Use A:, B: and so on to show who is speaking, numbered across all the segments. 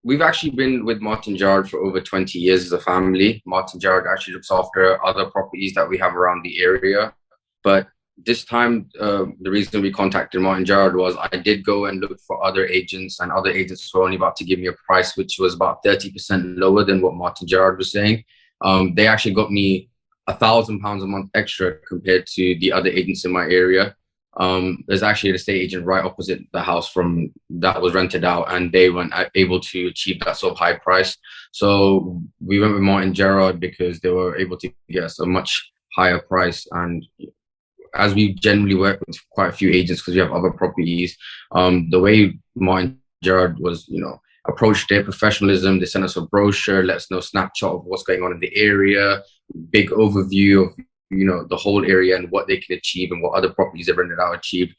A: We've actually been with Martyn Gerrard for over 20 years as a family. Martyn Gerrard actually looks after other properties that we have around the area. But this time, the reason we contacted Martyn Gerrard was I did go and look for other agents, and other agents were only about to give me a price which was about 30% lower than what Martyn Gerrard was saying. They actually got me £1,000 a month extra compared to the other agents in my area. There's actually an estate agent right opposite the house from that was rented out, and they weren't able to achieve that sort of high price. So we went with Martyn Gerrard because they were able to get us a much higher price. And as we generally work with quite a few agents because we have other properties, the way Martyn Gerrard was, approached their professionalism. They sent us a brochure, let us know snapshot of what's going on in the area, big overview of the whole area and what they can achieve and what other properties they've rented out achieved.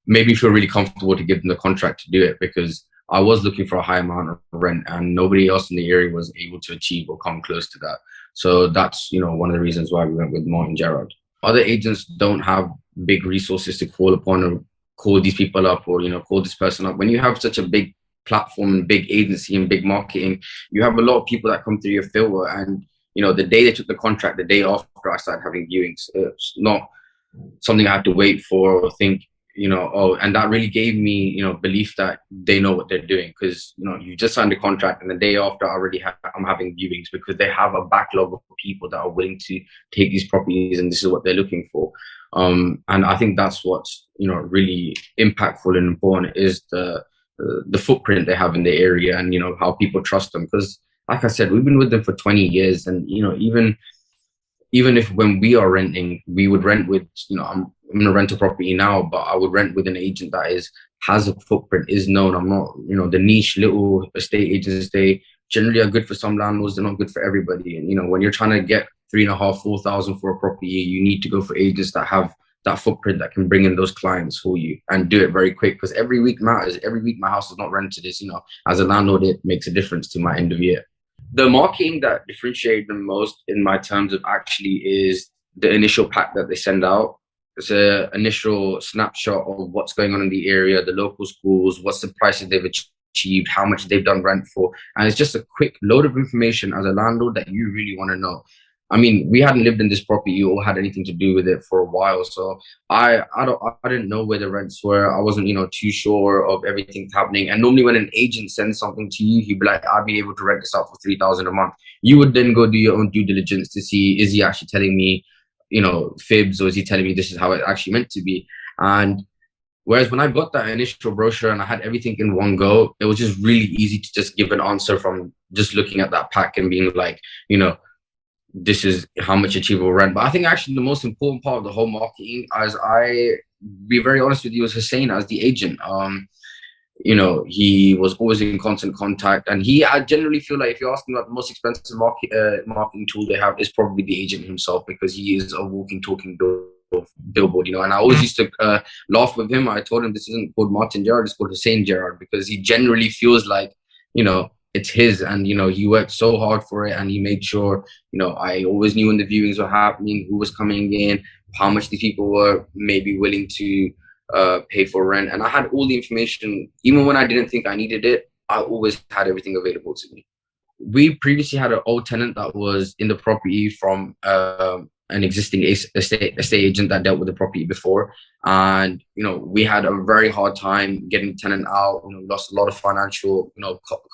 A: Made me feel really comfortable to give them the contract to do it, because I was looking for a high amount of rent and nobody else in the area was able to achieve or come close to that. So that's one of the reasons why we went with Martyn Gerrard. Other agents don't have big resources to call upon or call these people up or call this person up. When you have such a big platform and big agency and big marketing, you have a lot of people that come through your filter. And the day they took the contract, the day after I started having viewings. It's not something I had to wait for or think, and that really gave me, belief that they know what they're doing, because, you just signed a contract and the day after I'm having viewings because they have a backlog of people that are willing to take these properties and this is what they're looking for. And I think that's what's, really impactful and important is the footprint they have in the area and, how people trust them. Because like I said, we've been with them for 20 years. And, even if when we are renting, we would rent with, I'm going to rent a property now, but I would rent with an agent that has a footprint, is known. I'm not, the niche little estate agents, they generally are good for some landlords. They're not good for everybody. And, when you're trying to get 3,500, 4,000 for a property, you need to go for agents that have that footprint that can bring in those clients for you and do it very quick, because every week matters. Every week my house is not rented. It's, as a landlord, it makes a difference to my end of year. The marketing that differentiates them most in my terms of actually is the initial pack that they send out. It's an initial snapshot of what's going on in the area, the local schools, what's the prices they've achieved, how much they've done rent for. And it's just a quick load of information as a landlord that you really want to know. I mean, we hadn't lived in this property or had anything to do with it for a while, so I didn't know where the rents were. I wasn't too sure of everything happening. And normally when an agent sends something to you, he'd be like, "I'll be able to rent this out for 3,000 a month." You would then go do your own due diligence to see, is he actually telling me fibs, or is he telling me this is how it actually meant to be? And whereas when I got that initial brochure and I had everything in one go, it was just really easy to just give an answer from just looking at that pack and being like, this is how much achievable rent. But I think actually the most important part of the whole marketing, as I be very honest with you, was Hussein as the agent. He was always in constant contact, and I generally feel like if you're asking about the most expensive marketing tool they have, is probably the agent himself, because he is a walking, talking billboard. And I always used to laugh with him. I told him this isn't called Martyn Gerrard, it's called Hussein Gerrard, because he generally feels like it's his, and he worked so hard for it, and he made sure I always knew when the viewings were happening, who was coming in, how much these people were maybe willing to pay for rent. And I had all the information. Even when I didn't think I needed it, I always had everything available to me. We previously had an old tenant that was in the property from an existing estate agent that dealt with the property before, and we had a very hard time getting the tenant out. Lost a lot of financial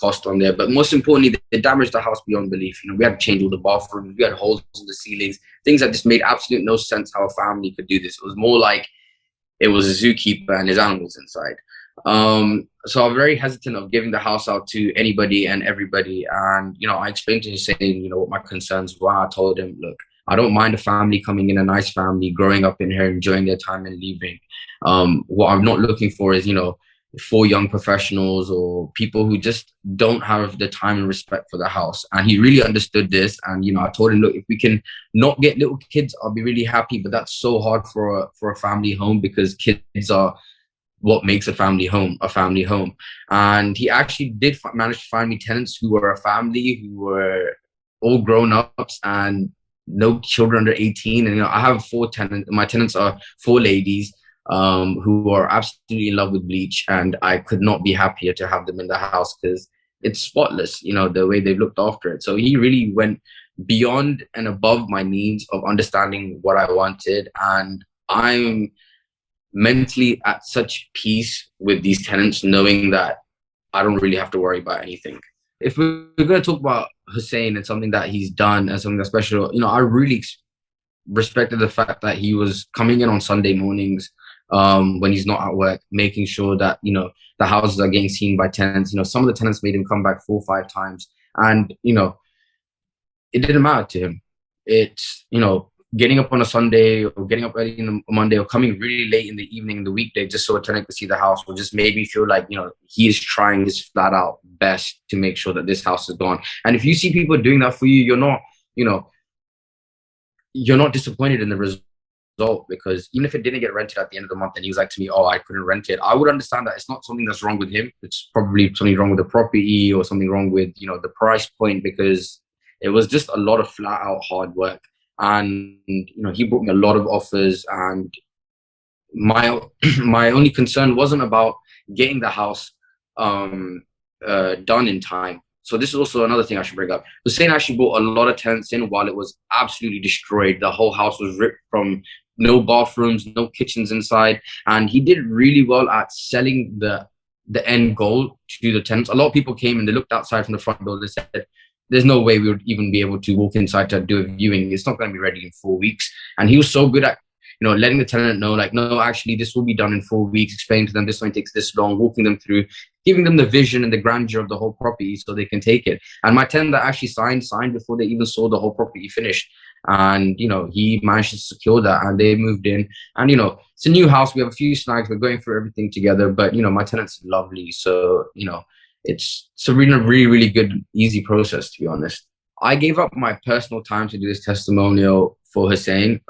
A: cost on there, but most importantly, they damaged the house beyond belief. We had to change all the bathrooms, we had holes in the ceilings, things that just made absolute no sense how a family could do this. It was more like it was a zookeeper and his animals inside. So I'm very hesitant of giving the house out to anybody and everybody. And I explained to Hussein what my concerns were. I told him, look, I don't mind a family coming in, a nice family, growing up in here, enjoying their time and leaving. What I'm not looking for is, 4 young professionals or people who just don't have the time and respect for the house. And he really understood this. And, I told him, look, if we can not get little kids, I'll be really happy. But that's so hard for a family home, because kids are what makes a family home a family home. And he actually did manage to find me tenants who were a family, who were all grown ups and no children under 18. And I have 4 tenants. My tenants are 4 ladies who are absolutely in love with bleach, and I could not be happier to have them in the house, because it's spotless, the way they've looked after it. So he really went beyond and above my needs of understanding what I wanted. And I'm mentally at such peace with these tenants, knowing that I don't really have to worry about anything. If we're going to talk about Hussein and something that he's done and something that's special, I really respected the fact that he was coming in on Sunday mornings, when he's not at work, making sure that, the houses are getting seen by tenants. Some of the tenants made him come back 4 or 5 times. And, it didn't matter to him. It's, getting up on a Sunday or getting up early in the Monday or coming really late in the evening in the weekday just so a tenant could see the house, will just made me feel like, he is trying his flat out best to make sure that this house is gone. And if you see people doing that for you, you're not disappointed in the result, because even if it didn't get rented at the end of the month and he was like to me, oh, I couldn't rent it, I would understand that it's not something that's wrong with him. It's probably something wrong with the property or something wrong with, the price point, because it was just a lot of flat out hard work. And, he brought me a lot of offers, and my my only concern wasn't about getting the house done in time. So this is also another thing I should bring up. Hussein actually brought a lot of tenants in while it was absolutely destroyed. The whole house was ripped from no bathrooms, no kitchens inside. And he did really well at selling the end goal to the tenants. A lot of people came and they looked outside from the front door. They said, there's no way we would even be able to walk inside to do a viewing. It's not going to be ready in 4 weeks. And he was so good at, letting the tenant know, like, no, actually, this will be done in 4 weeks, explaining to them this only takes this long, walking them through, giving them the vision and the grandeur of the whole property so they can take it. And my tenant that actually signed before they even saw the whole property finished. And, he managed to secure that, and they moved in. And, it's a new house. We have a few snags. We're going through everything together. But, my tenant's lovely. So, it's a really, really, really good, easy process, to be honest. I gave up my personal time to do this testimonial for Hussein.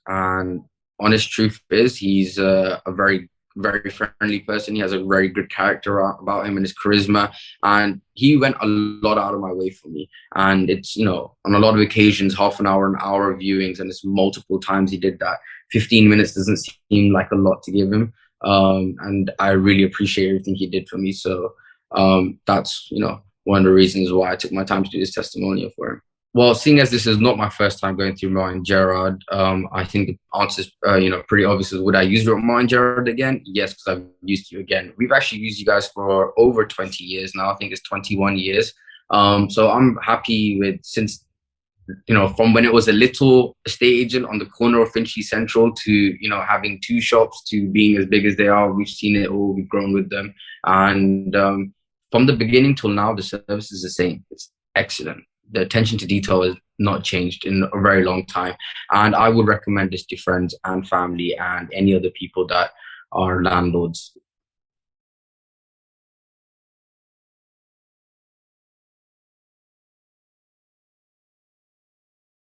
A: And honest truth is, he's a very, very friendly person. He has a very good character about him and his charisma. And he went a lot out of my way for me. And it's, on a lot of occasions, half an hour of viewings. And it's multiple times he did that. 15 minutes doesn't seem like a lot to give him. And I really appreciate everything he did for me. So that's, one of the reasons why I took my time to do this testimonial for him. Well, seeing as this is not my first time going through Martyn Gerrard, I think the answer is, pretty obvious. Would I use Martyn Gerrard again? Yes, because I've used you again. We've actually used you guys for over 20 years now. I think it's 21 years. So I'm happy with, since, from when it was a little estate agent on the corner of Finchley Central to, having 2 shops to being as big as they are. We've seen it all. We've grown with them. And from the beginning till now, the service is the same. It's excellent. The attention to detail has not changed in a very long time. And I would recommend this to friends and family and any other people that are landlords.